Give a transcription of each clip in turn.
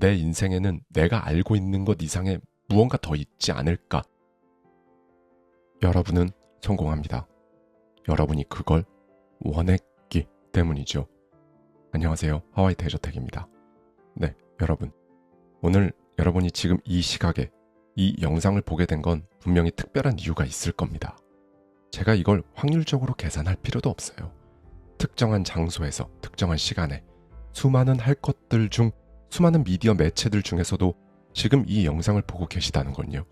내 인생에는 내가 알고 있는 것 이상의 무언가 더 있지 않을까? 여러분은 성공합니다. 여러분이 그걸 원했기 때문이죠. 안녕하세요. 하와이 대저택입니다. 네, 여러분. 오늘 여러분이 지금 이 시각에 이 영상을 보게 된 건 분명히 특별한 이유가 있을 겁니다. 제가 이걸 확률적으로 계산할 필요도 없어요. 특정한 장소에서 특정한 시간에 수많은 할 것들 중 수많은 미디어 매체들 중에서도 지금 이 영상을 보고 계시다는 건요.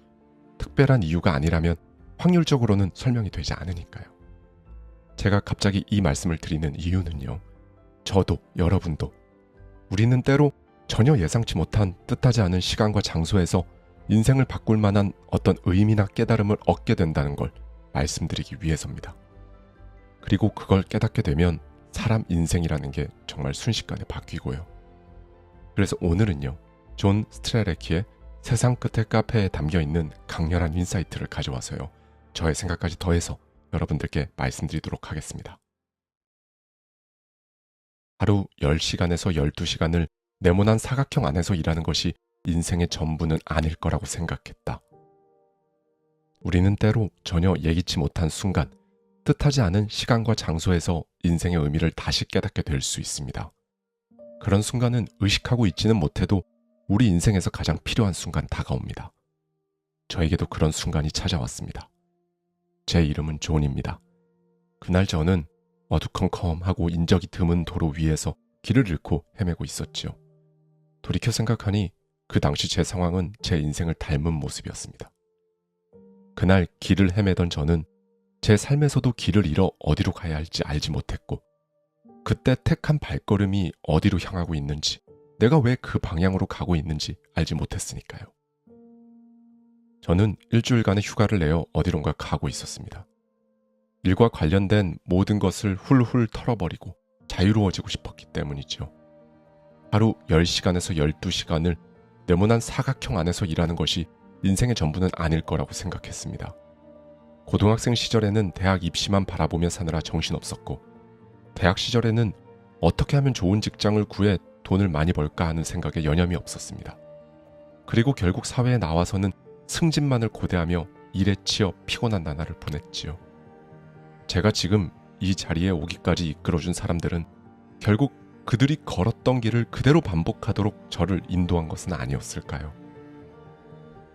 특별한 이유가 아니라면 확률적으로는 설명이 되지 않으니까요. 제가 갑자기 이 말씀을 드리는 이유는요. 저도 여러분도 우리는 때로 전혀 예상치 못한 뜻하지 않은 시간과 장소에서 인생을 바꿀 만한 어떤 의미나 깨달음을 얻게 된다는 걸 말씀드리기 위해서입니다. 그리고 그걸 깨닫게 되면 사람 인생이라는 게 정말 순식간에 바뀌고요. 그래서 오늘은요. 존 스트레레키의 세상 끝의 카페에 담겨있는 강렬한 인사이트를 가져와서요. 저의 생각까지 더해서 여러분들께 말씀드리도록 하겠습니다. 하루 10시간에서 12시간을 네모난 사각형 안에서 일하는 것이 인생의 전부는 아닐 거라고 생각했다. 우리는 때로 전혀 예기치 못한 순간, 뜻하지 않은 시간과 장소에서 인생의 의미를 다시 깨닫게 될 수 있습니다. 그런 순간은 의식하고 있지는 못해도 우리 인생에서 가장 필요한 순간 다가옵니다. 저에게도 그런 순간이 찾아왔습니다. 제 이름은 존입니다. 그날 저는 어두컴컴하고 인적이 드문 도로 위에서 길을 잃고 헤매고 있었지요. 돌이켜 생각하니 그 당시 제 상황은 제 인생을 닮은 모습이었습니다. 그날 길을 헤매던 저는 제 삶에서도 길을 잃어 어디로 가야 할지 알지 못했고 그때 택한 발걸음이 어디로 향하고 있는지 내가 왜 그 방향으로 가고 있는지 알지 못했으니까요. 저는 일주일간의 휴가를 내어 어디론가 가고 있었습니다. 일과 관련된 모든 것을 훌훌 털어버리고 자유로워지고 싶었기 때문이죠. 하루 10시간에서 12시간을 네모난 사각형 안에서 일하는 것이 인생의 전부는 아닐 거라고 생각했습니다. 고등학생 시절에는 대학 입시만 바라보며 사느라 정신없었고 대학 시절에는 어떻게 하면 좋은 직장을 구해 돈을 많이 벌까 하는 생각에 여념이 없었습니다. 그리고 결국 사회에 나와서는 승진만을 고대하며 일에 치여 피곤한 나날을 보냈지요. 제가 지금 이 자리에 오기까지 이끌어준 사람들은 결국 그들이 걸었던 길을 그대로 반복하도록 저를 인도한 것은 아니었을까요?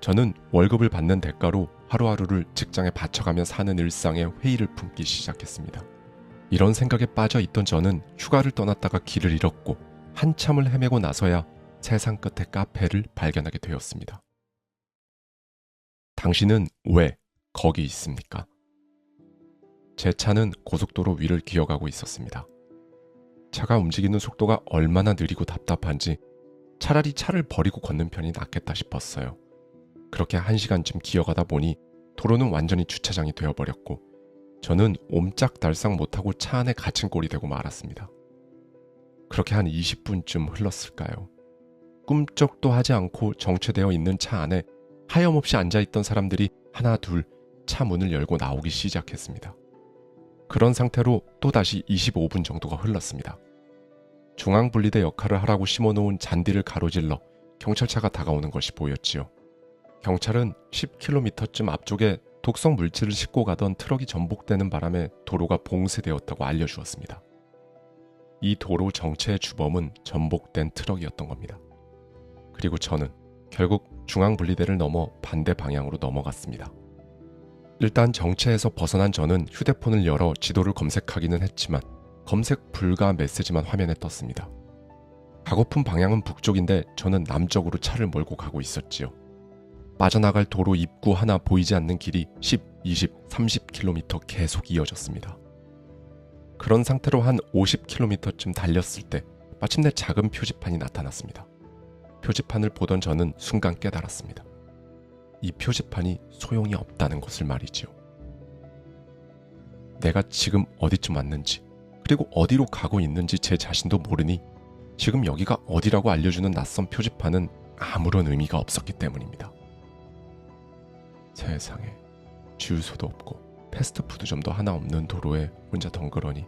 저는 월급을 받는 대가로 하루하루를 직장에 바쳐가며 사는 일상에 회의를 품기 시작했습니다. 이런 생각에 빠져 있던 저는 휴가를 떠났다가 길을 잃었고 한참을 헤매고 나서야 세상 끝의 카페를 발견하게 되었습니다. 당신은 왜 거기 있습니까? 제 차는 고속도로 위를 기어가고 있었습니다. 차가 움직이는 속도가 얼마나 느리고 답답한지 차라리 차를 버리고 걷는 편이 낫겠다 싶었어요. 그렇게 1시간쯤 기어가다 보니 도로는 완전히 주차장이 되어버렸고 저는 옴짝달싹 못하고 차 안에 갇힌 꼴이 되고 말았습니다. 그렇게 한 20분쯤 흘렀을까요? 꿈쩍도 하지 않고 정체되어 있는 차 안에 하염없이 앉아있던 사람들이 하나 둘 차 문을 열고 나오기 시작했습니다. 그런 상태로 또다시 25분 정도가 흘렀습니다. 중앙분리대 역할을 하라고 심어놓은 잔디를 가로질러 경찰차가 다가오는 것이 보였지요. 경찰은 10km쯤 앞쪽에 독성 물질을 싣고 가던 트럭이 전복되는 바람에 도로가 봉쇄되었다고 알려주었습니다. 이 도로 정체의 주범은 전복된 트럭이었던 겁니다. 그리고 저는 결국 중앙분리대를 넘어 반대 방향으로 넘어갔습니다. 일단 정체에서 벗어난 저는 휴대폰을 열어 지도를 검색하기는 했지만 검색 불가 메시지만 화면에 떴습니다. 가고픈 방향은 북쪽인데 저는 남쪽으로 차를 몰고 가고 있었지요. 빠져나갈 도로 입구 하나 보이지 않는 길이 10, 20, 30km 계속 이어졌습니다. 그런 상태로 한 50km쯤 달렸을 때 마침내 작은 표지판이 나타났습니다. 표지판을 보던 저는 순간 깨달았습니다. 이 표지판이 소용이 없다는 것을 말이지요. 내가 지금 어디쯤 왔는지 그리고 어디로 가고 있는지 제 자신도 모르니 지금 여기가 어디라고 알려주는 낯선 표지판은 아무런 의미가 없었기 때문입니다. 세상에, 주유소도 없고 패스트푸드점도 하나 없는 도로에 혼자 덩그러니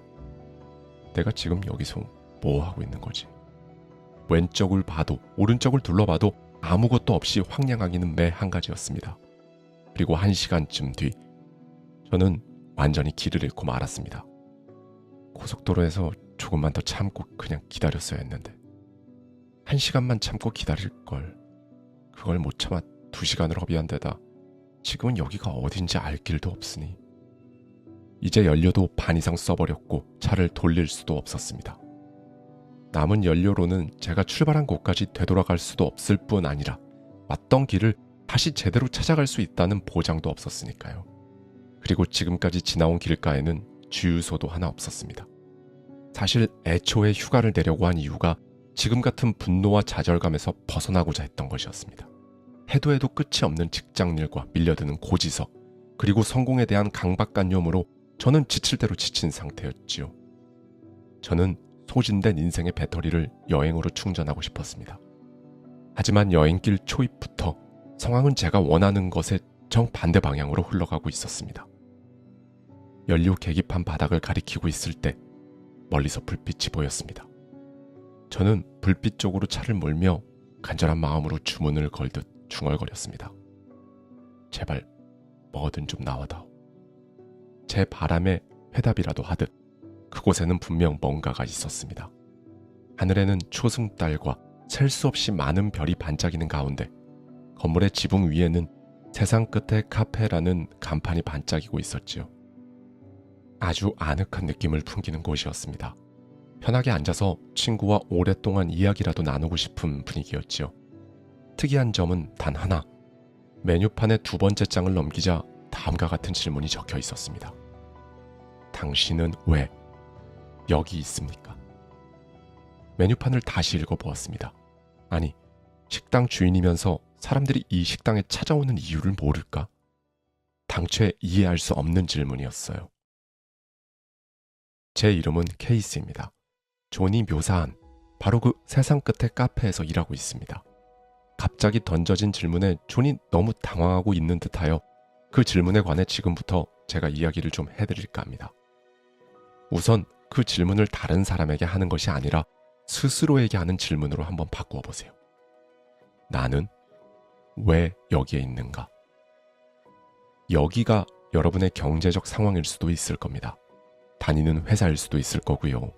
내가 지금 여기서 뭐 하고 있는 거지? 왼쪽을 봐도 오른쪽을 둘러봐도 아무것도 없이 황량하기는 매 한 가지였습니다. 그리고 1시간쯤 뒤 저는 완전히 길을 잃고 말았습니다. 고속도로에서 조금만 더 참고 그냥 기다렸어야 했는데 1시간만 참고 기다릴 걸. 그걸 못 참아 2시간을 허비한 데다 지금은 여기가 어딘지 알 길도 없으니 이제 연료도 반 이상 써버렸고 차를 돌릴 수도 없었습니다. 남은 연료로는 제가 출발한 곳까지 되돌아갈 수도 없을 뿐 아니라 왔던 길을 다시 제대로 찾아갈 수 있다는 보장도 없었으니까요. 그리고 지금까지 지나온 길가에는 주유소도 하나 없었습니다. 사실 애초에 휴가를 내려고 한 이유가 지금 같은 분노와 좌절감에서 벗어나고자 했던 것이었습니다. 해도 해도 끝이 없는 직장일과 밀려드는 고지서, 그리고 성공에 대한 강박관념으로 저는 지칠 대로 지친 상태였지요. 저는 소진된 인생의 배터리를 여행으로 충전하고 싶었습니다. 하지만 여행길 초입부터 상황은 제가 원하는 것의 정반대 방향으로 흘러가고 있었습니다. 연료 계기판 바닥을 가리키고 있을 때 멀리서 불빛이 보였습니다. 저는 불빛 쪽으로 차를 몰며 간절한 마음으로 주문을 걸듯 중얼거렸습니다. 제발 뭐든 좀 나와다오. 제 바람에 회답이라도 하듯 그곳에는 분명 뭔가가 있었습니다. 하늘에는 초승달과 셀 수 없이 많은 별이 반짝이는 가운데 건물의 지붕 위에는 세상 끝에 카페라는 간판이 반짝이고 있었지요. 아주 아늑한 느낌을 풍기는 곳이었습니다. 편하게 앉아서 친구와 오랫동안 이야기라도 나누고 싶은 분위기였지요. 특이한 점은 단 하나. 메뉴판의 2번째 장을 넘기자 다음과 같은 질문이 적혀 있었습니다. 당신은 왜 여기 있습니까? 메뉴판을 다시 읽어보았습니다. 아니, 식당 주인이면서 사람들이 이 식당에 찾아오는 이유를 모를까? 당최 이해할 수 없는 질문이었어요. 제 이름은 케이스입니다. 존이 묘사한 바로 그 세상 끝의 카페에서 일하고 있습니다. 갑자기 던져진 질문에 존이 너무 당황하고 있는 듯하여 그 질문에 관해 지금부터 제가 이야기를 좀 해드릴까 합니다. 우선 그 질문을 다른 사람에게 하는 것이 아니라 스스로에게 하는 질문으로 한번 바꾸어 보세요. 나는 왜 여기에 있는가? 여기가 여러분의 경제적 상황일 수도 있을 겁니다. 다니는 회사일 수도 있을 거고요.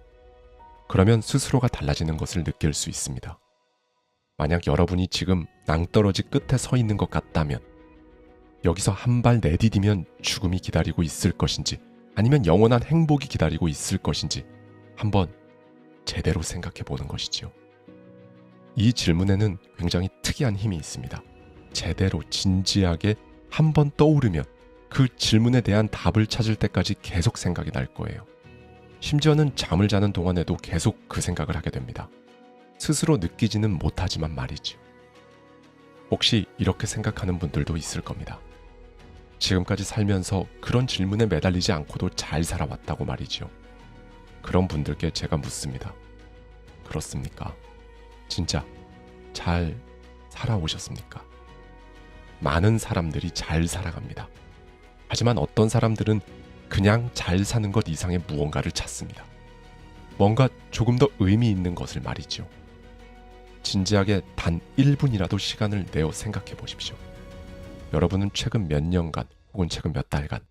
그러면 스스로가 달라지는 것을 느낄 수 있습니다. 만약 여러분이 지금 낭떠러지 끝에 서 있는 것 같다면 여기서 한 발 내디디면 죽음이 기다리고 있을 것인지 아니면 영원한 행복이 기다리고 있을 것인지 한번 제대로 생각해 보는 것이지요. 이 질문에는 굉장히 특이한 힘이 있습니다. 제대로 진지하게 한 번 떠오르면 그 질문에 대한 답을 찾을 때까지 계속 생각이 날 거예요. 심지어는 잠을 자는 동안에도 계속 그 생각을 하게 됩니다. 스스로 느끼지는 못하지만 말이죠. 혹시 이렇게 생각하는 분들도 있을 겁니다. 지금까지 살면서 그런 질문에 매달리지 않고도 잘 살아왔다고 말이죠. 그런 분들께 제가 묻습니다. 그렇습니까? 진짜 잘 살아오셨습니까? 많은 사람들이 잘 살아갑니다. 하지만 어떤 사람들은 그냥 잘 사는 것 이상의 무언가를 찾습니다. 뭔가 조금 더 의미 있는 것을 말이죠. 진지하게 단 1분이라도 시간을 내어 생각해 보십시오. 여러분은 최근 몇 년간 혹은 최근 몇 달간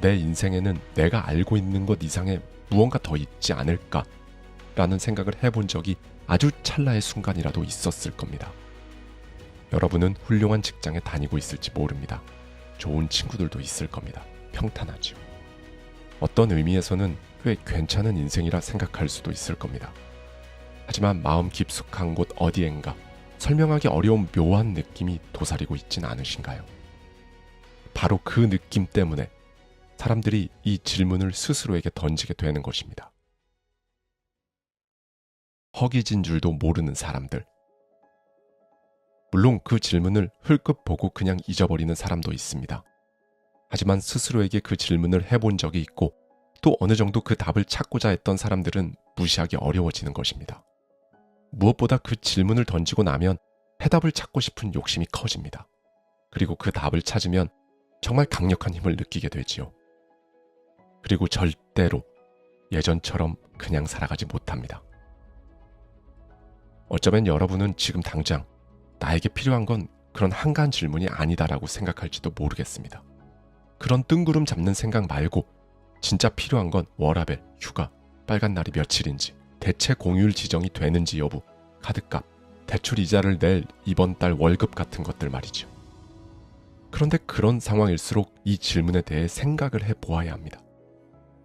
내 인생에는 내가 알고 있는 것 이상의 무언가 더 있지 않을까 라는 생각을 해본 적이 아주 찰나의 순간이라도 있었을 겁니다. 여러분은 훌륭한 직장에 다니고 있을지 모릅니다. 좋은 친구들도 있을 겁니다. 평탄하죠. 어떤 의미에서는 꽤 괜찮은 인생이라 생각할 수도 있을 겁니다. 하지만 마음 깊숙한 곳 어디엔가 설명하기 어려운 묘한 느낌이 도사리고 있진 않으신가요? 바로 그 느낌 때문에 사람들이 이 질문을 스스로에게 던지게 되는 것입니다. 허기진 줄도 모르는 사람들. 물론 그 질문을 흘끗 보고 그냥 잊어버리는 사람도 있습니다. 하지만 스스로에게 그 질문을 해본 적이 있고 또 어느 정도 그 답을 찾고자 했던 사람들은 무시하기 어려워지는 것입니다. 무엇보다 그 질문을 던지고 나면 해답을 찾고 싶은 욕심이 커집니다. 그리고 그 답을 찾으면 정말 강력한 힘을 느끼게 되지요. 그리고 절대로 예전처럼 그냥 살아가지 못합니다. 어쩌면 여러분은 지금 당장 나에게 필요한 건 그런 한가한 질문이 아니다라고 생각할지도 모르겠습니다. 그런 뜬구름 잡는 생각 말고 진짜 필요한 건 워라밸, 휴가, 빨간 날이 며칠인지, 대체 공휴일 지정이 되는지 여부, 카드값, 대출 이자를 낼 이번 달 월급 같은 것들 말이죠. 그런데 그런 상황일수록 이 질문에 대해 생각을 해보아야 합니다.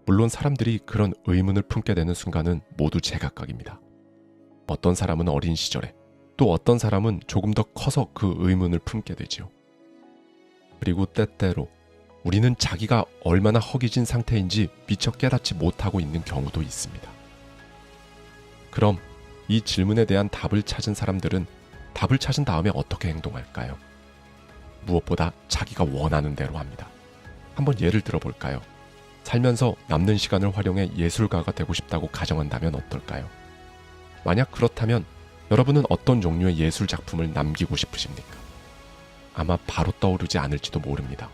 물론 사람들이 그런 의문을 품게 되는 순간은 모두 제각각입니다. 어떤 사람은 어린 시절에, 또 어떤 사람은 조금 더 커서 그 의문을 품게 되지요. 그리고 때때로 우리는 자기가 얼마나 허기진 상태인지 미처 깨닫지 못하고 있는 경우도 있습니다. 그럼 이 질문에 대한 답을 찾은 사람들은 답을 찾은 다음에 어떻게 행동할까요? 무엇보다 자기가 원하는 대로 합니다. 한번 예를 들어볼까요? 살면서 남는 시간을 활용해 예술가가 되고 싶다고 가정한다면 어떨까요? 만약 그렇다면 여러분은 어떤 종류의 예술 작품을 남기고 싶으십니까? 아마 바로 떠오르지 않을지도 모릅니다.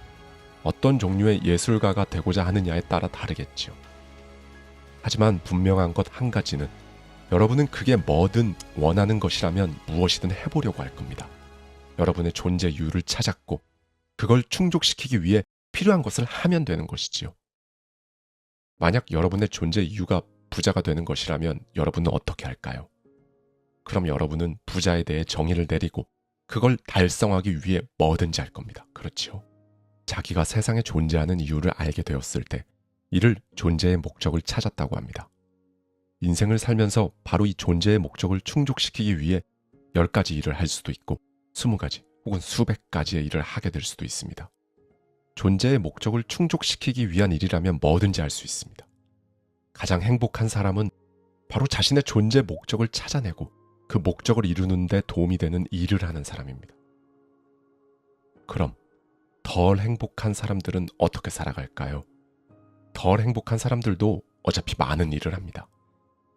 어떤 종류의 예술가가 되고자 하느냐에 따라 다르겠지요. 하지만 분명한 것 한 가지는 여러분은 그게 뭐든 원하는 것이라면 무엇이든 해보려고 할 겁니다. 여러분의 존재 이유를 찾았고 그걸 충족시키기 위해 필요한 것을 하면 되는 것이지요. 만약 여러분의 존재 이유가 부자가 되는 것이라면 여러분은 어떻게 할까요? 그럼 여러분은 부자에 대해 정의를 내리고 그걸 달성하기 위해 뭐든지 할 겁니다. 그렇지요. 자기가 세상에 존재하는 이유를 알게 되었을 때 이를 존재의 목적을 찾았다고 합니다. 인생을 살면서 바로 이 존재의 목적을 충족시키기 위해 10가지 일을 할 수도 있고 20가지 혹은 수백 가지의 일을 하게 될 수도 있습니다. 존재의 목적을 충족시키기 위한 일이라면 뭐든지 할 수 있습니다. 가장 행복한 사람은 바로 자신의 존재 목적을 찾아내고 그 목적을 이루는 데 도움이 되는 일을 하는 사람입니다. 그럼 덜 행복한 사람들은 어떻게 살아갈까요? 덜 행복한 사람들도 어차피 많은 일을 합니다.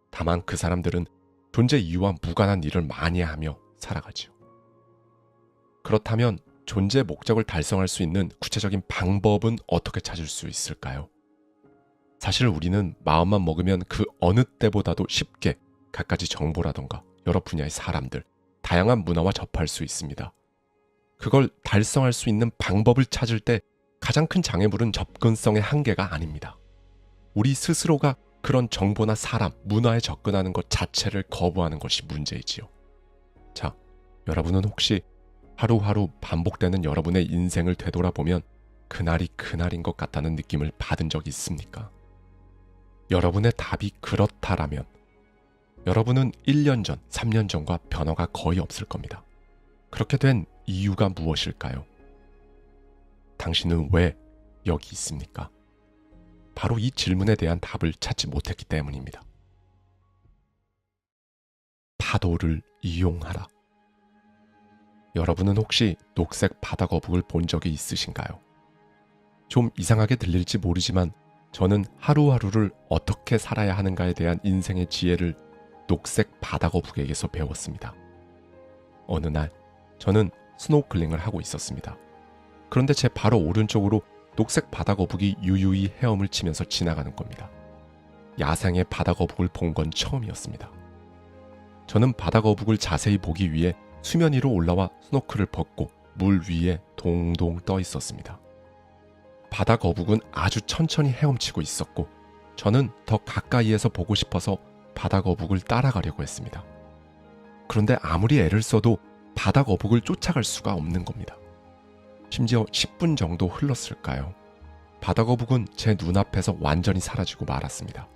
다만 그 사람들은 존재 이유와 무관한 일을 많이 하며 살아가지요. 그렇다면 존재 목적을 달성할 수 있는 구체적인 방법은 어떻게 찾을 수 있을까요? 사실 우리는 마음만 먹으면 그 어느 때보다도 쉽게 갖가지 정보라던가 여러 분야의 사람들, 다양한 문화와 접할 수 있습니다. 그걸 달성할 수 있는 방법을 찾을 때 가장 큰 장애물은 접근성의 한계가 아닙니다. 우리 스스로가 그런 정보나 사람, 문화에 접근하는 것 자체를 거부하는 것이 문제이지요. 자, 여러분은 혹시 하루하루 반복되는 여러분의 인생을 되돌아보면 그날이 그날인 것 같다는 느낌을 받은 적 있습니까? 여러분의 답이 그렇다라면 여러분은 1년 전, 3년 전과 변화가 거의 없을 겁니다. 그렇게 된 이유가 무엇일까요? 당신은 왜 여기 있습니까? 바로 이 질문에 대한 답을 찾지 못했기 때문입니다. 파도를 이용하라. 여러분은 혹시 녹색 바다거북을 본 적이 있으신가요? 좀 이상하게 들릴지 모르지만 저는 하루하루를 어떻게 살아야 하는가에 대한 인생의 지혜를 녹색 바다거북에게서 배웠습니다. 어느 날 저는 스노클링을 하고 있었습니다. 그런데 제 바로 오른쪽으로 녹색 바다거북이 유유히 헤엄을 치면서 지나가는 겁니다. 야생의 바다거북을 본 건 처음이었습니다. 저는 바다거북을 자세히 보기 위해 수면 위로 올라와 스노클을 벗고 물 위에 동동 떠 있었습니다. 바다거북은 아주 천천히 헤엄치고 있었고 저는 더 가까이에서 보고 싶어서 바다거북을 따라가려고 했습니다. 그런데 아무리 애를 써도 바다거북을 쫓아갈 수가 없는 겁니다. 심지어 10분 정도 흘렀을까요? 바다거북은 제 눈앞에서 완전히 사라지고 말았습니다.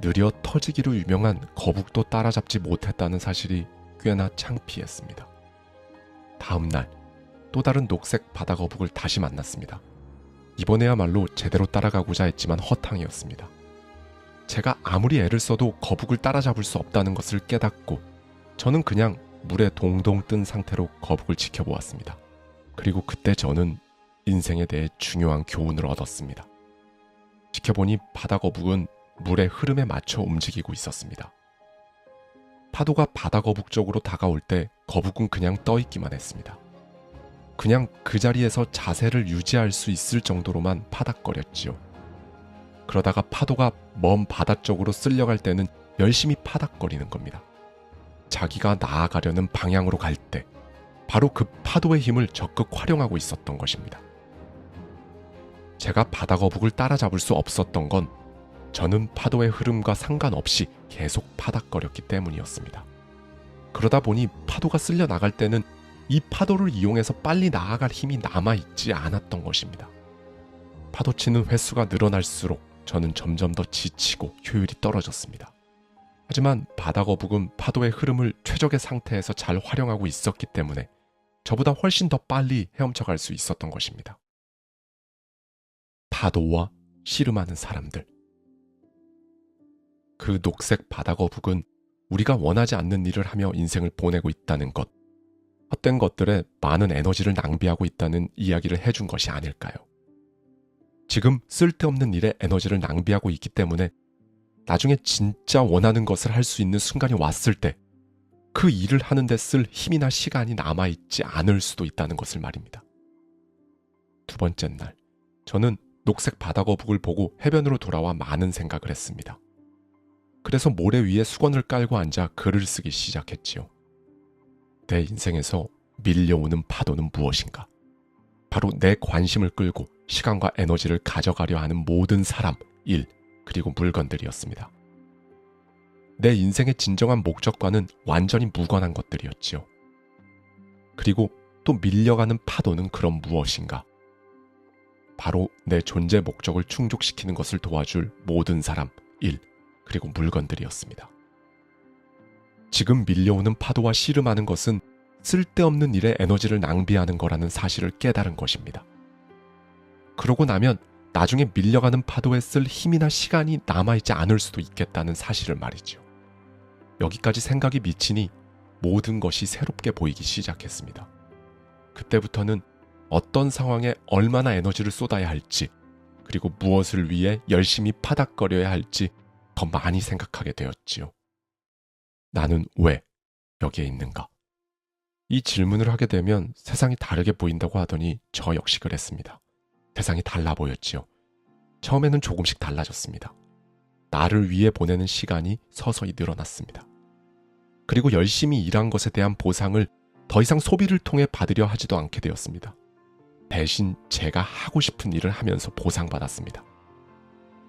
느려 터지기로 유명한 거북도 따라잡지 못했다는 사실이 꽤나 창피했습니다. 다음 날 또 다른 녹색 바다거북을 다시 만났습니다. 이번에야말로 제대로 따라가고자 했지만 허탕이었습니다. 제가 아무리 애를 써도 거북을 따라잡을 수 없다는 것을 깨닫고 저는 그냥 물에 동동 뜬 상태로 거북을 지켜보았습니다. 그리고 그때 저는 인생에 대해 중요한 교훈을 얻었습니다. 지켜보니 바다거북은 물의 흐름에 맞춰 움직이고 있었습니다. 파도가 바다거북 쪽으로 다가올 때 거북은 그냥 떠있기만 했습니다. 그냥 그 자리에서 자세를 유지할 수 있을 정도로만 파닥거렸지요. 그러다가 파도가 먼 바다 쪽으로 쓸려갈 때는 열심히 파닥거리는 겁니다. 자기가 나아가려는 방향으로 갈 때 바로 그 파도의 힘을 적극 활용하고 있었던 것입니다. 제가 바다거북을 따라잡을 수 없었던 건 저는 파도의 흐름과 상관없이 계속 파닥거렸기 때문이었습니다. 그러다 보니 파도가 쓸려 나갈 때는 이 파도를 이용해서 빨리 나아갈 힘이 남아있지 않았던 것입니다. 파도치는 횟수가 늘어날수록 저는 점점 더 지치고 효율이 떨어졌습니다. 하지만 바다거북은 파도의 흐름을 최적의 상태에서 잘 활용하고 있었기 때문에 저보다 훨씬 더 빨리 헤엄쳐갈 수 있었던 것입니다. 파도와 씨름하는 사람들. 그 녹색 바다거북은 우리가 원하지 않는 일을 하며 인생을 보내고 있다는 것, 헛된 것들에 많은 에너지를 낭비하고 있다는 이야기를 해준 것이 아닐까요? 지금 쓸데없는 일에 에너지를 낭비하고 있기 때문에 나중에 진짜 원하는 것을 할 수 있는 순간이 왔을 때 그 일을 하는 데 쓸 힘이나 시간이 남아있지 않을 수도 있다는 것을 말입니다. 두 번째 날, 저는 녹색 바다거북을 보고 해변으로 돌아와 많은 생각을 했습니다. 그래서 모래 위에 수건을 깔고 앉아 글을 쓰기 시작했지요. 내 인생에서 밀려오는 파도는 무엇인가? 바로 내 관심을 끌고 시간과 에너지를 가져가려 하는 모든 사람, 일, 그리고 물건들이었습니다. 내 인생의 진정한 목적과는 완전히 무관한 것들이었지요. 그리고 또 밀려가는 파도는 그럼 무엇인가? 바로 내 존재 목적을 충족시키는 것을 도와줄 모든 사람, 일, 그리고 물건들이었습니다. 지금 밀려오는 파도와 씨름하는 것은 쓸데없는 일에 에너지를 낭비하는 거라는 사실을 깨달은 것입니다. 그러고 나면 나중에 밀려가는 파도에 쓸 힘이나 시간이 남아있지 않을 수도 있겠다는 사실을 말이죠. 여기까지 생각이 미치니 모든 것이 새롭게 보이기 시작했습니다. 그때부터는 어떤 상황에 얼마나 에너지를 쏟아야 할지, 그리고 무엇을 위해 열심히 파닥거려야 할지 더 많이 생각하게 되었지요. 나는 왜 여기에 있는가? 이 질문을 하게 되면 세상이 다르게 보인다고 하더니 저 역시 그랬습니다. 세상이 달라 보였지요. 처음에는 조금씩 달라졌습니다. 나를 위해 보내는 시간이 서서히 늘어났습니다. 그리고 열심히 일한 것에 대한 보상을 더 이상 소비를 통해 받으려 하지도 않게 되었습니다. 대신 제가 하고 싶은 일을 하면서 보상받았습니다.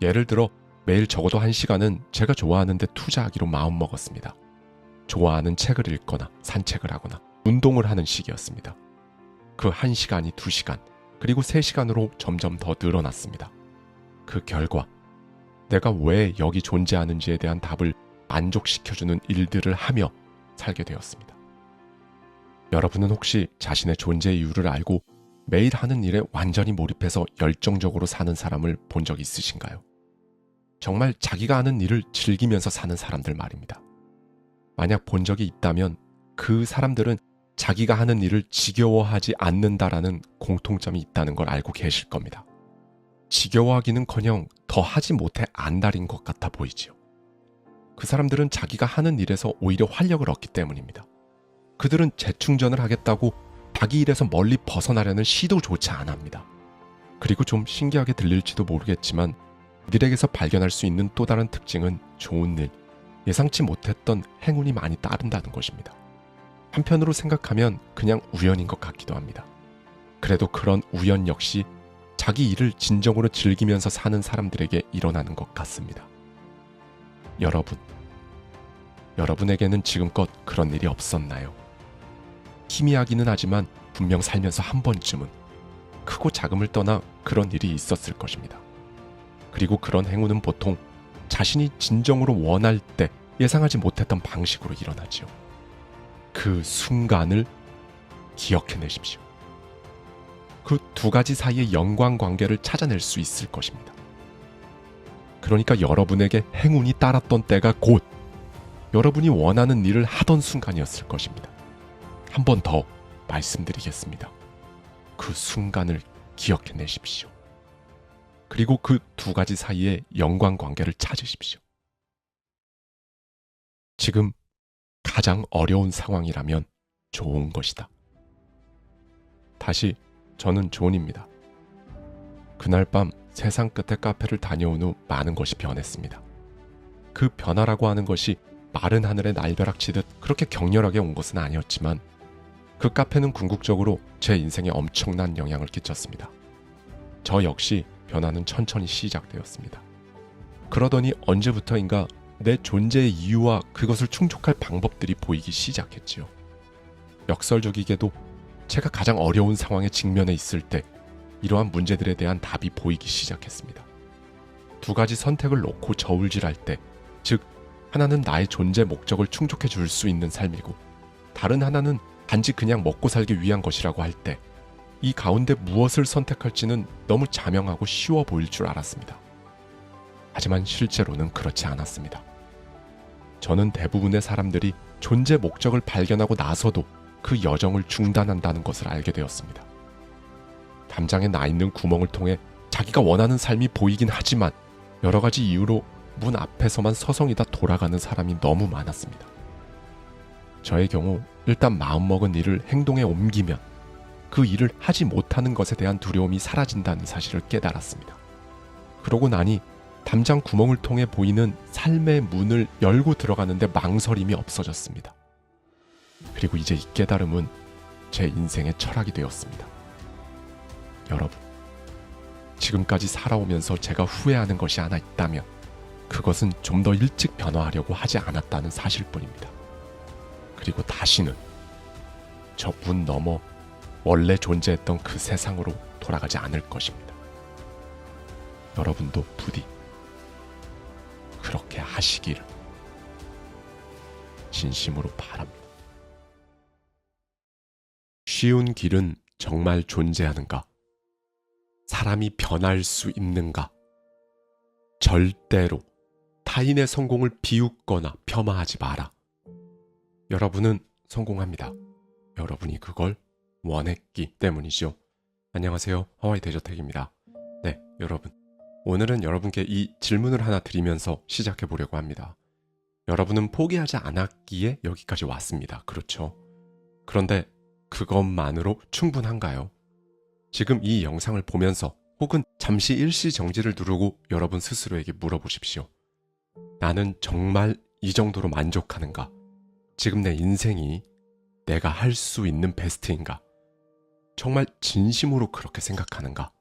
예를 들어 매일 적어도 1시간은 제가 좋아하는 데 투자하기로 마음먹었습니다. 좋아하는 책을 읽거나 산책을 하거나 운동을 하는 시기였습니다. 그 1시간이 2시간, 그리고 3시간으로 점점 더 늘어났습니다. 그 결과 내가 왜 여기 존재하는지에 대한 답을 만족시켜주는 일들을 하며 살게 되었습니다. 여러분은 혹시 자신의 존재 이유를 알고 매일 하는 일에 완전히 몰입해서 열정적으로 사는 사람을 본 적 있으신가요? 정말 자기가 하는 일을 즐기면서 사는 사람들 말입니다. 만약 본 적이 있다면 그 사람들은 자기가 하는 일을 지겨워하지 않는다라는 공통점이 있다는 걸 알고 계실 겁니다. 지겨워하기는커녕 더 하지 못해 안달인 것 같아 보이지요. 그 사람들은 자기가 하는 일에서 오히려 활력을 얻기 때문입니다. 그들은 재충전을 하겠다고 자기 일에서 멀리 벗어나려는 시도조차 안 합니다. 그리고 좀 신기하게 들릴지도 모르겠지만 이들에게서 발견할 수 있는 또 다른 특징은 좋은 일, 예상치 못했던 행운이 많이 따른다는 것입니다. 한편으로 생각하면 그냥 우연인 것 같기도 합니다. 그래도 그런 우연 역시 자기 일을 진정으로 즐기면서 사는 사람들에게 일어나는 것 같습니다. 여러분에게는 지금껏 그런 일이 없었나요? 희미하기는 하지만 분명 살면서 한 번쯤은 크고 작음을 떠나 그런 일이 있었을 것입니다. 그리고 그런 행운은 보통 자신이 진정으로 원할 때 예상하지 못했던 방식으로 일어나지요. 그 순간을 기억해내십시오. 그 두 가지 사이의 연관관계를 찾아낼 수 있을 것입니다. 그러니까 여러분에게 행운이 따랐던 때가 곧 여러분이 원하는 일을 하던 순간이었을 것입니다. 한 번 더 말씀드리겠습니다. 그 순간을 기억해내십시오. 그리고 그 두 가지 사이의 연관관계를 찾으십시오. 지금 가장 어려운 상황이라면 좋은 것이다. 다시 저는 존입니다. 그날 밤 세상 끝의 카페를 다녀온 후 많은 것이 변했습니다. 그 변화라고 하는 것이 마른 하늘에 날벼락 치듯 그렇게 격렬하게 온 것은 아니었지만 그 카페는 궁극적으로 제 인생에 엄청난 영향을 끼쳤습니다. 저 역시 변화는 천천히 시작되었습니다. 그러더니 언제부터인가 내 존재의 이유와 그것을 충족할 방법들이 보이기 시작했지요. 역설적이게도 제가 가장 어려운 상황에 직면해 있을 때 이러한 문제들에 대한 답이 보이기 시작했습니다. 두 가지 선택을 놓고 저울질할 때, 즉 하나는 나의 존재 목적을 충족해 줄 수 있는 삶이고 다른 하나는 단지 그냥 먹고 살기 위한 것이라고 할 때, 이 가운데 무엇을 선택할지는 너무 자명하고 쉬워 보일 줄 알았습니다. 하지만 실제로는 그렇지 않았습니다. 저는 대부분의 사람들이 존재 목적을 발견하고 나서도 그 여정을 중단한다는 것을 알게 되었습니다. 담장에 나 있는 구멍을 통해 자기가 원하는 삶이 보이긴 하지만 여러 가지 이유로 문 앞에서만 서성이다 돌아가는 사람이 너무 많았습니다. 저의 경우 일단 마음먹은 일을 행동에 옮기면 그 일을 하지 못하는 것에 대한 두려움이 사라진다는 사실을 깨달았습니다. 그러고 나니 담장 구멍을 통해 보이는 삶의 문을 열고 들어가는데 망설임이 없어졌습니다. 그리고 이제 이 깨달음은 제 인생의 철학이 되었습니다. 여러분, 지금까지 살아오면서 제가 후회하는 것이 하나 있다면 그것은 좀 더 일찍 변화하려고 하지 않았다는 사실뿐입니다. 그리고 다시는 저 문 너머 원래 존재했던 그 세상으로 돌아가지 않을 것입니다. 여러분도 부디 그렇게 하시기를 진심으로 바랍니다. 쉬운 길은 정말 존재하는가? 사람이 변할 수 있는가? 절대로 타인의 성공을 비웃거나 폄하하지 마라. 여러분은 성공합니다. 여러분이 그걸 원했기 때문이죠. 안녕하세요. 하와이 대저택입니다. 네, 여러분. 오늘은 여러분께 이 질문을 하나 드리면서 시작해 보려고 합니다. 여러분은 포기하지 않았기에 여기까지 왔습니다. 그렇죠? 그런데 그것만으로 충분한가요? 지금 이 영상을 보면서 혹은 잠시 일시 정지를 누르고 여러분 스스로에게 물어보십시오. 나는 정말 이 정도로 만족하는가? 지금 내 인생이 내가 할 수 있는 베스트인가? 정말 진심으로 그렇게 생각하는가?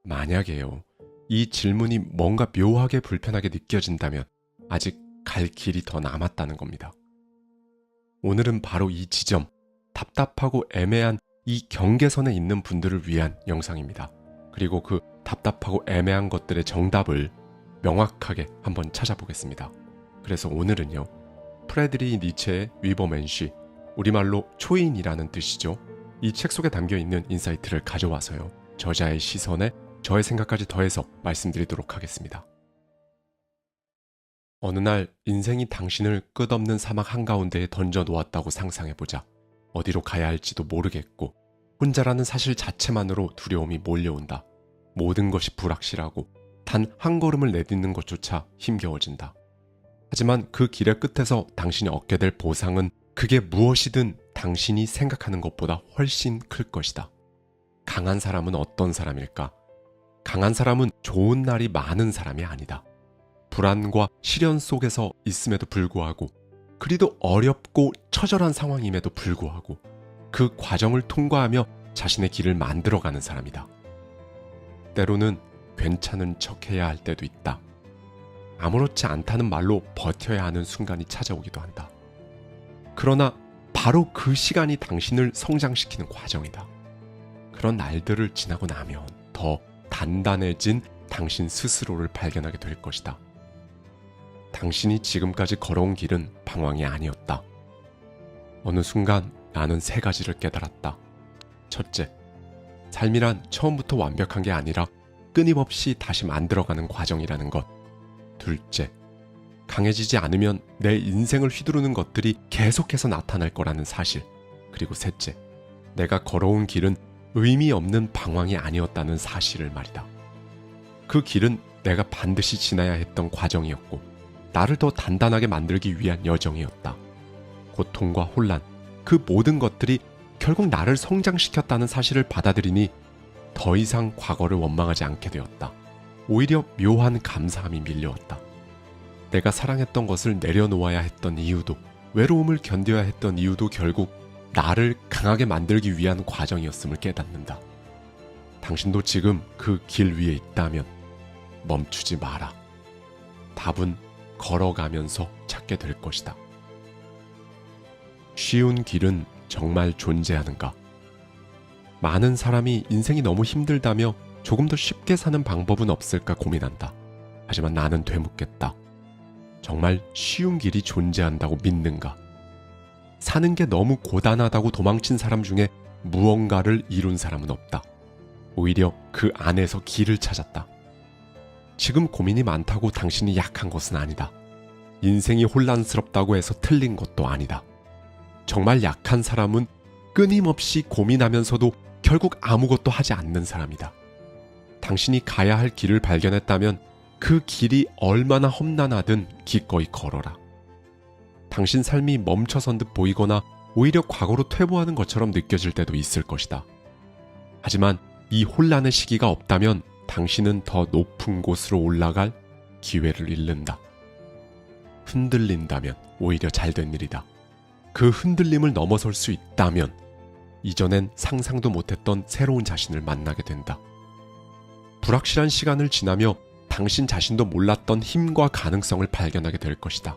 만약에요, 이 질문이 뭔가 묘하게 불편하게 느껴진다면 아직 갈 길이 더 남았다는 겁니다. 오늘은 바로 이 지점, 답답하고 애매한 이 경계선에 있는 분들을 위한 영상입니다. 그리고 그 답답하고 애매한 것들의 정답을 명확하게 한번 찾아보겠습니다. 그래서 오늘은요, 프레드리 니체의 위버맨쉬, 우리말로 초인이라는 뜻이죠. 이 책 속에 담겨있는 인사이트를 가져와서요, 저자의 시선에 저의 생각까지 더해서 말씀드리도록 하겠습니다. 어느 날 인생이 당신을 끝없는 사막 한가운데에 던져놓았다고 상상해보자. 어디로 가야 할지도 모르겠고 혼자라는 사실 자체만으로 두려움이 몰려온다. 모든 것이 불확실하고 단 한 걸음을 내딛는 것조차 힘겨워진다. 하지만 그 길의 끝에서 당신이 얻게 될 보상은 그게 무엇이든 당신이 생각하는 것보다 훨씬 클 것이다. 강한 사람은 어떤 사람일까? 강한 사람은 좋은 날이 많은 사람이 아니다. 불안과 시련 속에서 있음에도 불구하고, 그리도 어렵고 처절한 상황임에도 불구하고 그 과정을 통과하며 자신의 길을 만들어가는 사람이다. 때로는 괜찮은 척해야 할 때도 있다. 아무렇지 않다는 말로 버텨야 하는 순간이 찾아오기도 한다. 그러나 바로 그 시간이 당신을 성장시키는 과정이다. 그런 날들을 지나고 나면 더 단단해진 당신 스스로를 발견하게 될 것이다. 당신이 지금까지 걸어온 길은 방황이 아니었다. 어느 순간 나는 3가지를 깨달았다. 첫째, 삶이란 처음부터 완벽한 게 아니라 끊임없이 다시 만들어가는 과정이라는 것. 둘째, 강해지지 않으면 내 인생을 휘두르는 것들이 계속해서 나타날 거라는 사실. 그리고 셋째, 내가 걸어온 길은 의미 없는 방황이 아니었다는 사실을 말이다. 그 길은 내가 반드시 지나야 했던 과정이었고 나를 더 단단하게 만들기 위한 여정이었다. 고통과 혼란, 그 모든 것들이 결국 나를 성장시켰다는 사실을 받아들이니 더 이상 과거를 원망하지 않게 되었다. 오히려 묘한 감사함이 밀려왔다. 내가 사랑했던 것을 내려놓아야 했던 이유도, 외로움을 견뎌야 했던 이유도 결국 나를 강하게 만들기 위한 과정이었음을 깨닫는다. 당신도 지금 그 길 위에 있다면 멈추지 마라. 답은 걸어가면서 찾게 될 것이다. 쉬운 길은 정말 존재하는가? 많은 사람이 인생이 너무 힘들다며 조금 더 쉽게 사는 방법은 없을까 고민한다. 하지만 나는 되묻겠다. 정말 쉬운 길이 존재한다고 믿는가? 사는 게 너무 고단하다고 도망친 사람 중에 무언가를 이룬 사람은 없다. 오히려 그 안에서 길을 찾았다. 지금 고민이 많다고 당신이 약한 것은 아니다. 인생이 혼란스럽다고 해서 틀린 것도 아니다. 정말 약한 사람은 끊임없이 고민하면서도 결국 아무것도 하지 않는 사람이다. 당신이 가야 할 길을 발견했다면 그 길이 얼마나 험난하든 기꺼이 걸어라. 당신 삶이 멈춰선 듯 보이거나 오히려 과거로 퇴보하는 것처럼 느껴질 때도 있을 것이다. 하지만 이 혼란의 시기가 없다면 당신은 더 높은 곳으로 올라갈 기회를 잃는다. 흔들린다면 오히려 잘된 일이다. 그 흔들림을 넘어설 수 있다면 이전엔 상상도 못했던 새로운 자신을 만나게 된다. 불확실한 시간을 지나며 당신 자신도 몰랐던 힘과 가능성을 발견하게 될 것이다.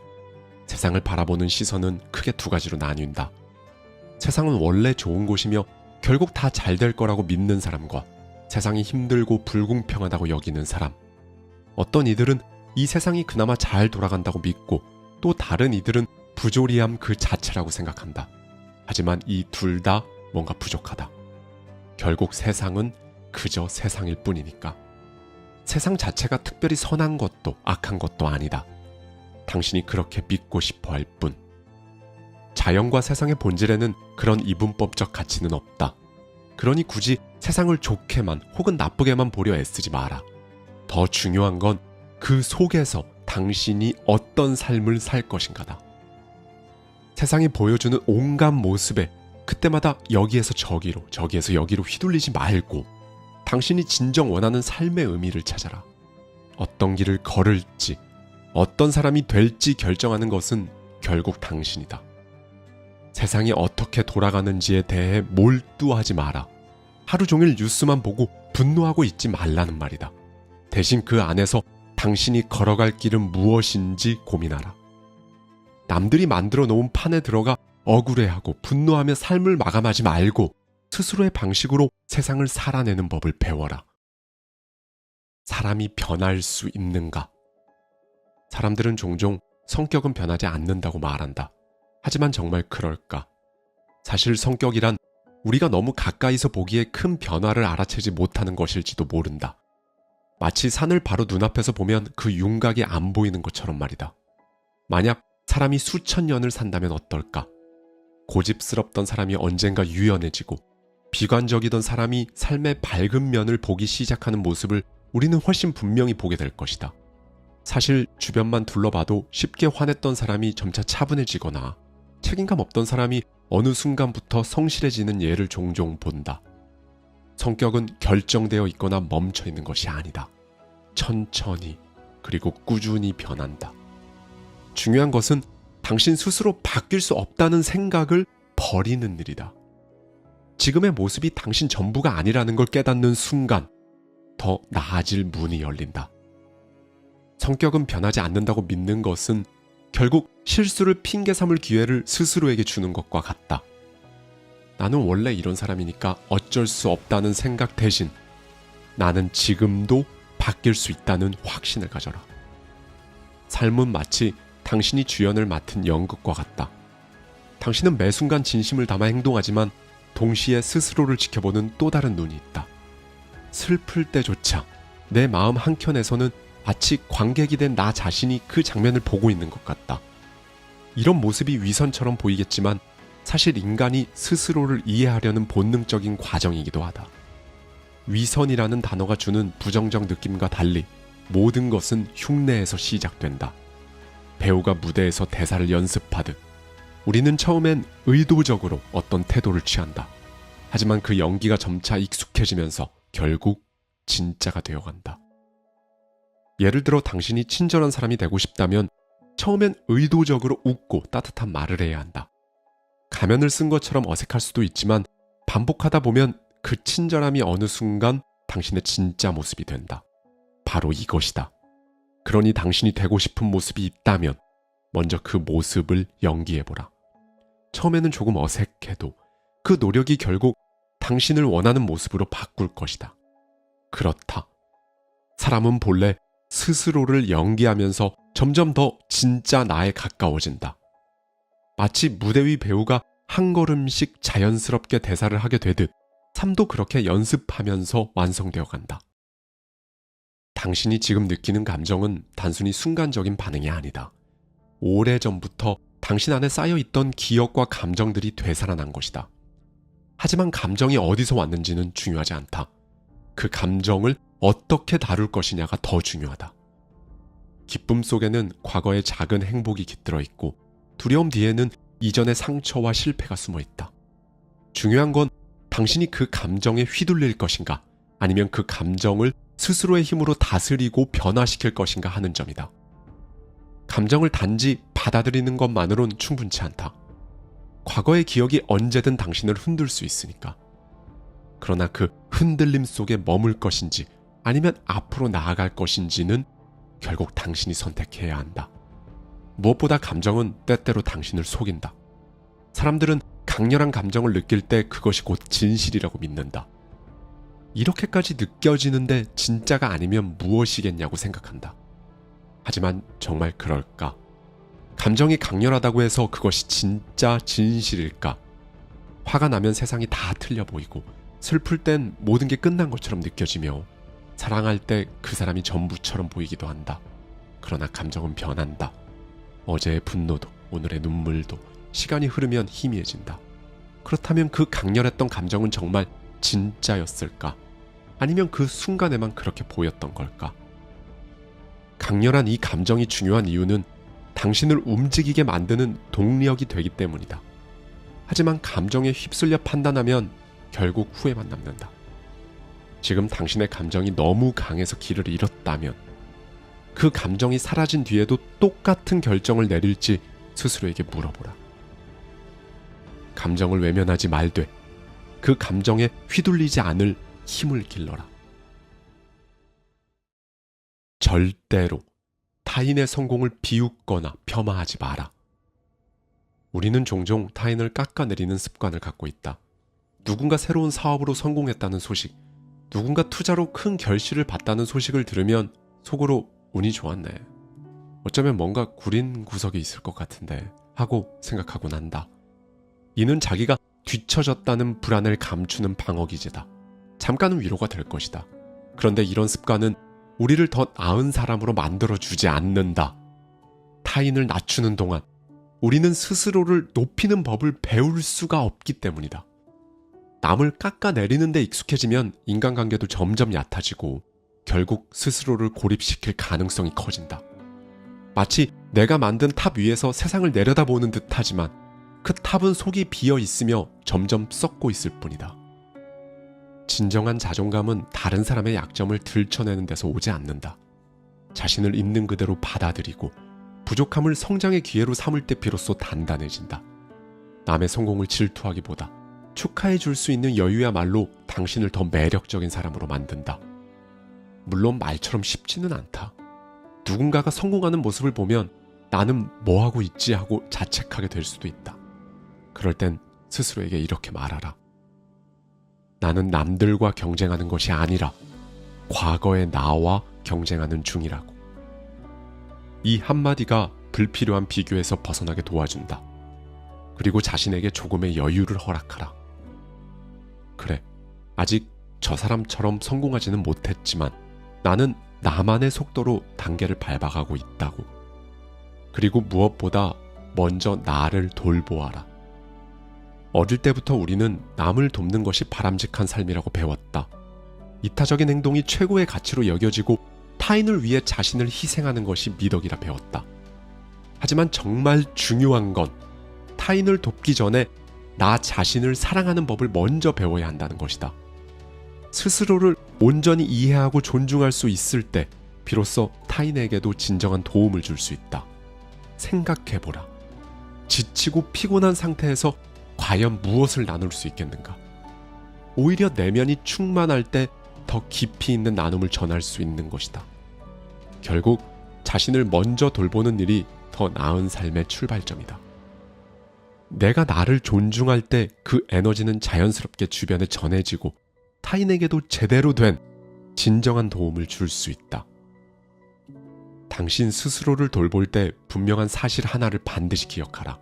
세상을 바라보는 시선은 크게 두 가지로 나뉜다. 세상은 원래 좋은 곳이며 결국 다 잘 될 거라고 믿는 사람과 세상이 힘들고 불공평하다고 여기는 사람. 어떤 이들은 이 세상이 그나마 잘 돌아간다고 믿고 또 다른 이들은 부조리함 그 자체라고 생각한다. 하지만 이 둘 다 뭔가 부족하다. 결국 세상은 그저 세상일 뿐이니까. 세상 자체가 특별히 선한 것도 악한 것도 아니다. 당신이 그렇게 믿고 싶어 할 뿐. 자연과 세상의 본질에는 그런 이분법적 가치는 없다. 그러니 굳이 세상을 좋게만 혹은 나쁘게만 보려 애쓰지 마라. 더 중요한 건 그 속에서 당신이 어떤 삶을 살 것인가다. 세상이 보여주는 온갖 모습에 그때마다 여기에서 저기로, 저기에서 여기로 휘둘리지 말고 당신이 진정 원하는 삶의 의미를 찾아라. 어떤 길을 걸을지, 어떤 사람이 될지 결정하는 것은 결국 당신이다. 세상이 어떻게 돌아가는지에 대해 몰두하지 마라. 하루 종일 뉴스만 보고 분노하고 있지 말라는 말이다. 대신 그 안에서 당신이 걸어갈 길은 무엇인지 고민하라. 남들이 만들어 놓은 판에 들어가 억울해하고 분노하며 삶을 마감하지 말고 스스로의 방식으로 세상을 살아내는 법을 배워라. 사람이 변할 수 있는가? 사람들은 종종 성격은 변하지 않는다고 말한다. 하지만 정말 그럴까? 사실 성격이란 우리가 너무 가까이서 보기에 큰 변화를 알아채지 못하는 것일지도 모른다. 마치 산을 바로 눈앞에서 보면 그 윤곽이 안 보이는 것처럼 말이다. 만약 사람이 수천 년을 산다면 어떨까? 고집스럽던 사람이 언젠가 유연해지고 비관적이던 사람이 삶의 밝은 면을 보기 시작하는 모습을 우리는 훨씬 분명히 보게 될 것이다. 사실 주변만 둘러봐도 쉽게 화냈던 사람이 점차 차분해지거나 책임감 없던 사람이 어느 순간부터 성실해지는 예를 종종 본다. 성격은 결정되어 있거나 멈춰 있는 것이 아니다. 천천히 그리고 꾸준히 변한다. 중요한 것은 당신 스스로 바뀔 수 없다는 생각을 버리는 일이다. 지금의 모습이 당신 전부가 아니라는 걸 깨닫는 순간 더 나아질 문이 열린다. 성격은 변하지 않는다고 믿는 것은 결국 실수를 핑계 삼을 기회를 스스로에게 주는 것과 같다. 나는 원래 이런 사람이니까 어쩔 수 없다는 생각 대신 나는 지금도 바뀔 수 있다는 확신을 가져라. 삶은 마치 당신이 주연을 맡은 연극과 같다. 당신은 매 순간 진심을 담아 행동하지만 동시에 스스로를 지켜보는 또 다른 눈이 있다. 슬플 때조차 내 마음 한켠에서는 마치 관객이 된 나 자신이 그 장면을 보고 있는 것 같다. 이런 모습이 위선처럼 보이겠지만 사실 인간이 스스로를 이해하려는 본능적인 과정이기도 하다. 위선이라는 단어가 주는 부정적 느낌과 달리 모든 것은 흉내에서 시작된다. 배우가 무대에서 대사를 연습하듯 우리는 처음엔 의도적으로 어떤 태도를 취한다. 하지만 그 연기가 점차 익숙해지면서 결국 진짜가 되어간다. 예를 들어 당신이 친절한 사람이 되고 싶다면 처음엔 의도적으로 웃고 따뜻한 말을 해야 한다. 가면을 쓴 것처럼 어색할 수도 있지만 반복하다 보면 그 친절함이 어느 순간 당신의 진짜 모습이 된다. 바로 이것이다. 그러니 당신이 되고 싶은 모습이 있다면 먼저 그 모습을 연기해보라. 처음에는 조금 어색해도 그 노력이 결국 당신을 원하는 모습으로 바꿀 것이다. 그렇다. 사람은 본래 스스로를 연기하면서 점점 더 진짜 나에 가까워진다. 마치 무대 위 배우가 한 걸음씩 자연스럽게 대사를 하게 되듯 삶도 그렇게 연습하면서 완성되어 간다. 당신이 지금 느끼는 감정은 단순히 순간적인 반응이 아니다. 오래전부터 당신 안에 쌓여있던 기억과 감정들이 되살아난 것이다. 하지만 감정이 어디서 왔는지는 중요하지 않다. 그 감정을 어떻게 다룰 것이냐가 더 중요하다. 기쁨 속에는 과거의 작은 행복이 깃들어 있고 두려움 뒤에는 이전의 상처와 실패가 숨어 있다. 중요한 건 당신이 그 감정에 휘둘릴 것인가 아니면 그 감정을 스스로의 힘으로 다스리고 변화시킬 것인가 하는 점이다. 감정을 단지 받아들이는 것만으론 충분치 않다. 과거의 기억이 언제든 당신을 흔들 수 있으니까. 그러나 그 흔들림 속에 머물 것인지 아니면 앞으로 나아갈 것인지는 결국 당신이 선택해야 한다. 무엇보다 감정은 때때로 당신을 속인다. 사람들은 강렬한 감정을 느낄 때 그것이 곧 진실이라고 믿는다. 이렇게까지 느껴지는데 진짜가 아니면 무엇이겠냐고 생각한다. 하지만 정말 그럴까? 감정이 강렬하다고 해서 그것이 진짜 진실일까? 화가 나면 세상이 다 틀려 보이고 슬플 땐 모든 게 끝난 것처럼 느껴지며 사랑할 때 그 사람이 전부처럼 보이기도 한다. 그러나 감정은 변한다. 어제의 분노도 오늘의 눈물도 시간이 흐르면 희미해진다. 그렇다면 그 강렬했던 감정은 정말 진짜였을까? 아니면 그 순간에만 그렇게 보였던 걸까? 강렬한 이 감정이 중요한 이유는 당신을 움직이게 만드는 동력이 되기 때문이다. 하지만 감정에 휩쓸려 판단하면 결국 후회만 남는다. 지금 당신의 감정이 너무 강해서 길을 잃었다면 그 감정이 사라진 뒤에도 똑같은 결정을 내릴지 스스로에게 물어보라. 감정을 외면하지 말되 그 감정에 휘둘리지 않을 힘을 길러라. 절대로 타인의 성공을 비웃거나 폄하하지 마라. 우리는 종종 타인을 깎아내리는 습관을 갖고 있다. 누군가 새로운 사업으로 성공했다는 소식, 누군가 투자로 큰 결실을 봤다는 소식을 들으면 속으로 운이 좋았네. 어쩌면 뭔가 구린 구석이 있을 것 같은데 하고 생각하고 난다. 이는 자기가 뒤처졌다는 불안을 감추는 방어기제다. 잠깐은 위로가 될 것이다. 그런데 이런 습관은 우리를 더 나은 사람으로 만들어주지 않는다. 타인을 낮추는 동안 우리는 스스로를 높이는 법을 배울 수가 없기 때문이다. 남을 깎아내리는 데 익숙해지면 인간관계도 점점 얕아지고 결국 스스로를 고립시킬 가능성이 커진다. 마치 내가 만든 탑 위에서 세상을 내려다보는 듯하지만 그 탑은 속이 비어 있으며 점점 썩고 있을 뿐이다. 진정한 자존감은 다른 사람의 약점을 들춰내는 데서 오지 않는다. 자신을 있는 그대로 받아들이고 부족함을 성장의 기회로 삼을 때 비로소 단단해진다. 남의 성공을 질투하기보다 축하해 줄 수 있는 여유야말로 당신을 더 매력적인 사람으로 만든다. 물론 말처럼 쉽지는 않다. 누군가가 성공하는 모습을 보면 나는 뭐하고 있지 하고 자책하게 될 수도 있다. 그럴 땐 스스로에게 이렇게 말하라. 나는 남들과 경쟁하는 것이 아니라 과거의 나와 경쟁하는 중이라고. 이 한마디가 불필요한 비교에서 벗어나게 도와준다. 그리고 자신에게 조금의 여유를 허락하라. 그래, 아직 저 사람처럼 성공하지는 못했지만 나는 나만의 속도로 단계를 밟아가고 있다고. 그리고 무엇보다 먼저 나를 돌보아라. 어릴 때부터 우리는 남을 돕는 것이 바람직한 삶이라고 배웠다. 이타적인 행동이 최고의 가치로 여겨지고 타인을 위해 자신을 희생하는 것이 미덕이라 배웠다. 하지만 정말 중요한 건 타인을 돕기 전에 나 자신을 사랑하는 법을 먼저 배워야 한다는 것이다. 스스로를 온전히 이해하고 존중할 수 있을 때 비로소 타인에게도 진정한 도움을 줄 수 있다. 생각해보라. 지치고 피곤한 상태에서 과연 무엇을 나눌 수 있겠는가? 오히려 내면이 충만할 때 더 깊이 있는 나눔을 전할 수 있는 것이다. 결국 자신을 먼저 돌보는 일이 더 나은 삶의 출발점이다. 내가 나를 존중할 때 그 에너지는 자연스럽게 주변에 전해지고 타인에게도 제대로 된 진정한 도움을 줄 수 있다. 당신 스스로를 돌볼 때 분명한 사실 하나를 반드시 기억하라.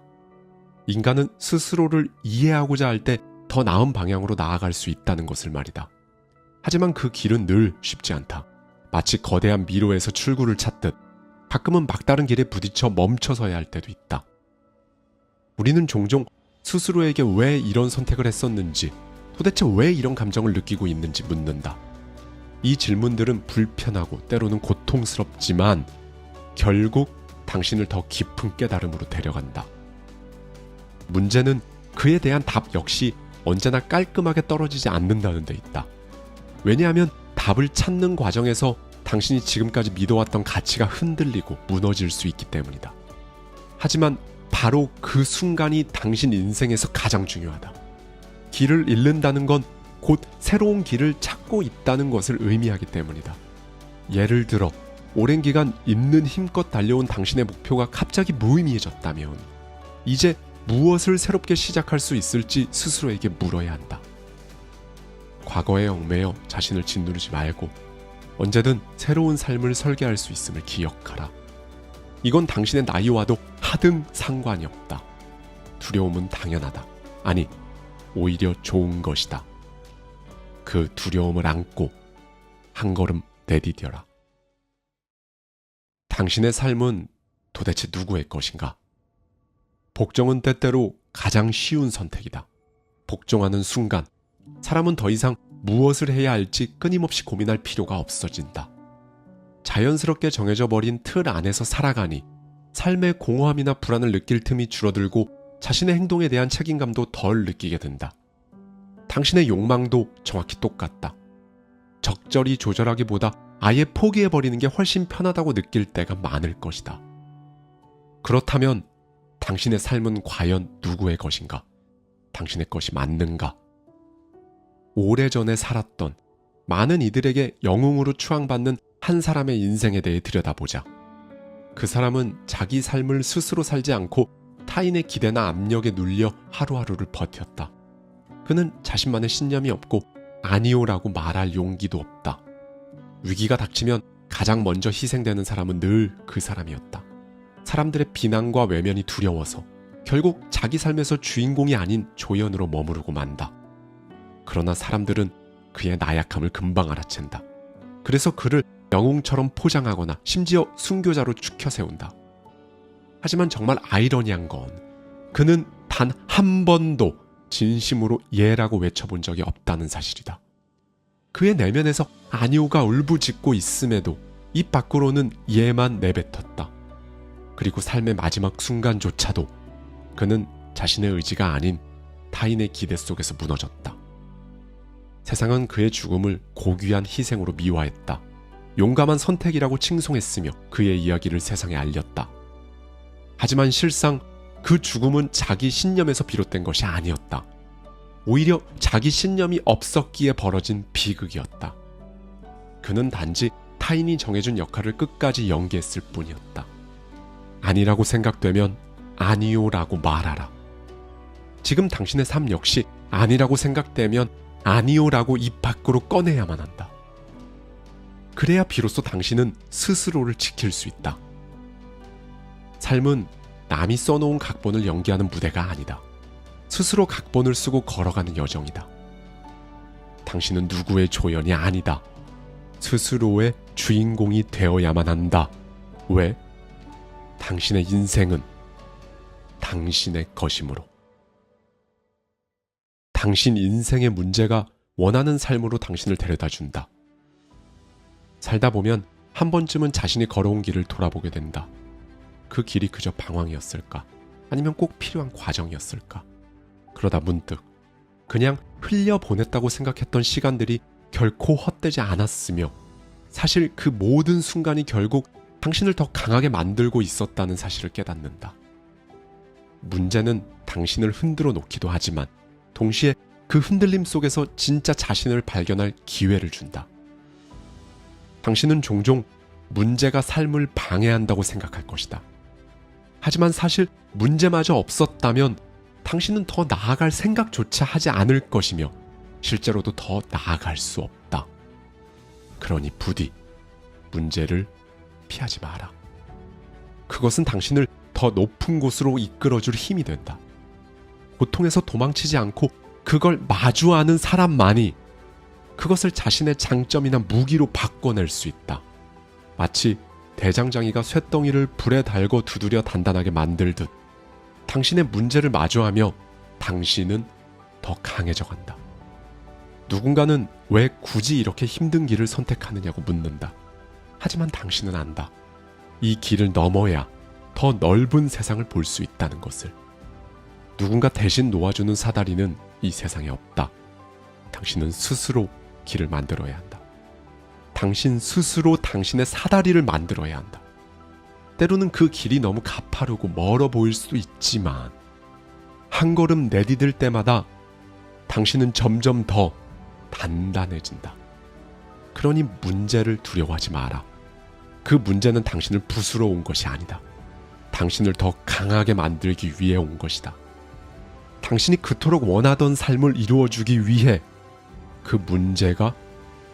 인간은 스스로를 이해하고자 할 때 더 나은 방향으로 나아갈 수 있다는 것을 말이다. 하지만 그 길은 늘 쉽지 않다. 마치 거대한 미로에서 출구를 찾듯 가끔은 막다른 길에 부딪혀 멈춰서야 할 때도 있다. 우리는 종종 스스로에게 왜 이런 선택을 했었는지, 도대체 왜 이런 감정을 느끼고 있는지 묻는다. 이 질문들은 불편하고 때로는 고통스럽지만 결국 당신을 더 깊은 깨달음으로 데려간다. 문제는 그에 대한 답 역시 언제나 깔끔하게 떨어지지 않는다는 데 있다. 왜냐하면 답을 찾는 과정에서 당신이 지금까지 믿어왔던 가치가 흔들리고 무너질 수 있기 때문이다. 하지만 바로 그 순간이 당신 인생에서 가장 중요하다. 길을 잃는다는 건 곧 새로운 길을 찾고 있다는 것을 의미하기 때문이다. 예를 들어 오랜 기간 있는 힘껏 달려온 당신의 목표가 갑자기 무의미해졌다면 이제 무엇을 새롭게 시작할 수 있을지 스스로에게 물어야 한다. 과거에 얽매여 자신을 짓누르지 말고 언제든 새로운 삶을 설계할 수 있음을 기억하라. 이건 당신의 나이와도 하등 상관이 없다. 두려움은 당연하다. 아니, 오히려 좋은 것이다. 그 두려움을 안고 한 걸음 내디뎌라. 당신의 삶은 도대체 누구의 것인가? 복종은 때때로 가장 쉬운 선택이다. 복종하는 순간 사람은 더 이상 무엇을 해야 할지 끊임없이 고민할 필요가 없어진다. 자연스럽게 정해져 버린 틀 안에서 살아가니 삶의 공허함이나 불안을 느낄 틈이 줄어들고 자신의 행동에 대한 책임감도 덜 느끼게 된다. 당신의 욕망도 정확히 똑같다. 적절히 조절하기보다 아예 포기해버리는 게 훨씬 편하다고 느낄 때가 많을 것이다. 그렇다면 당신의 삶은 과연 누구의 것인가? 당신의 것이 맞는가? 오래전에 살았던 많은 이들에게 영웅으로 추앙받는 한 사람의 인생에 대해 들여다보자. 그 사람은 자기 삶을 스스로 살지 않고 타인의 기대나 압력에 눌려 하루하루를 버텼다. 그는 자신만의 신념이 없고 아니오라고 말할 용기도 없다. 위기가 닥치면 가장 먼저 희생되는 사람은 늘 그 사람이었다. 사람들의 비난과 외면이 두려워서 결국 자기 삶에서 주인공이 아닌 조연으로 머무르고 만다. 그러나 사람들은 그의 나약함을 금방 알아챈다. 그래서 그를 영웅처럼 포장하거나 심지어 순교자로 추켜 세운다. 하지만 정말 아이러니한 건 그는 단 한 번도 진심으로 예라고 외쳐본 적이 없다는 사실이다. 그의 내면에서 아니오가 울부짖고 있음에도 입 밖으로는 예만 내뱉었다. 그리고 삶의 마지막 순간조차도 그는 자신의 의지가 아닌 타인의 기대 속에서 무너졌다. 세상은 그의 죽음을 고귀한 희생으로 미화했다. 용감한 선택이라고 칭송했으며 그의 이야기를 세상에 알렸다. 하지만 실상 그 죽음은 자기 신념에서 비롯된 것이 아니었다. 오히려 자기 신념이 없었기에 벌어진 비극이었다. 그는 단지 타인이 정해준 역할을 끝까지 연기했을 뿐이었다. 아니라고 생각되면 아니요라고 말하라. 지금 당신의 삶 역시 아니라고 생각되면 아니요라고 입 밖으로 꺼내야만 한다. 그래야 비로소 당신은 스스로를 지킬 수 있다. 삶은 남이 써놓은 각본을 연기하는 무대가 아니다. 스스로 각본을 쓰고 걸어가는 여정이다. 당신은 누구의 조연이 아니다. 스스로의 주인공이 되어야만 한다. 왜? 당신의 인생은 당신의 것이므로. 당신 인생의 문제가 원하는 삶으로 당신을 데려다 준다. 살다 보면 한 번쯤은 자신이 걸어온 길을 돌아보게 된다. 그 길이 그저 방황이었을까? 아니면 꼭 필요한 과정이었을까? 그러다 문득 그냥 흘려보냈다고 생각했던 시간들이 결코 헛되지 않았으며 사실 그 모든 순간이 결국 당신을 더 강하게 만들고 있었다는 사실을 깨닫는다. 문제는 당신을 흔들어 놓기도 하지만 동시에 그 흔들림 속에서 진짜 자신을 발견할 기회를 준다. 당신은 종종 문제가 삶을 방해한다고 생각할 것이다. 하지만 사실 문제마저 없었다면 당신은 더 나아갈 생각조차 하지 않을 것이며 실제로도 더 나아갈 수 없다. 그러니 부디 문제를 피하지 마라. 그것은 당신을 더 높은 곳으로 이끌어줄 힘이 된다. 고통에서 도망치지 않고 그걸 마주하는 사람만이 그것을 자신의 장점이나 무기로 바꿔낼 수 있다. 마치 대장장이가 쇳덩이를 불에 달고 두드려 단단하게 만들듯 당신의 문제를 마주하며 당신은 더 강해져 간다. 누군가는 왜 굳이 이렇게 힘든 길을 선택하느냐고 묻는다. 하지만 당신은 안다. 이 길을 넘어야 더 넓은 세상을 볼 수 있다는 것을. 누군가 대신 놓아주는 사다리는 이 세상에 없다. 당신은 스스로 길을 만들어야 한다. 당신 스스로 당신의 사다리를 만들어야 한다. 때로는 그 길이 너무 가파르고 멀어 보일 수도 있지만 한 걸음 내디딜 때마다 당신은 점점 더 단단해진다. 그러니 문제를 두려워하지 마라. 그 문제는 당신을 부수러 온 것이 아니다. 당신을 더 강하게 만들기 위해 온 것이다. 당신이 그토록 원하던 삶을 이루어주기 위해 그 문제가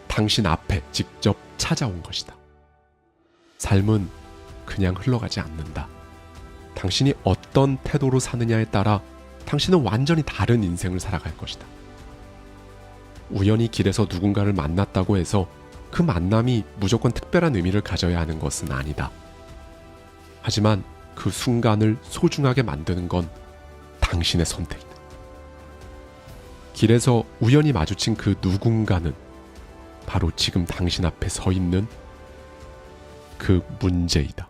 당신 앞에 직접 찾아온 것이다. 삶은 그냥 흘러가지 않는다. 당신이 어떤 태도로 사느냐에 따라 당신은 완전히 다른 인생을 살아갈 것이다. 우연히 길에서 누군가를 만났다고 해서 그 만남이 무조건 특별한 의미를 가져야 하는 것은 아니다. 하지만 그 순간을 소중하게 만드는 건 당신의 선택이다. 길에서 우연히 마주친 그 누군가는 바로 지금 당신 앞에 서 있는 그 문제이다.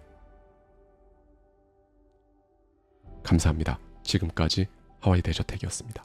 감사합니다. 지금까지 하와이 대저택이었습니다.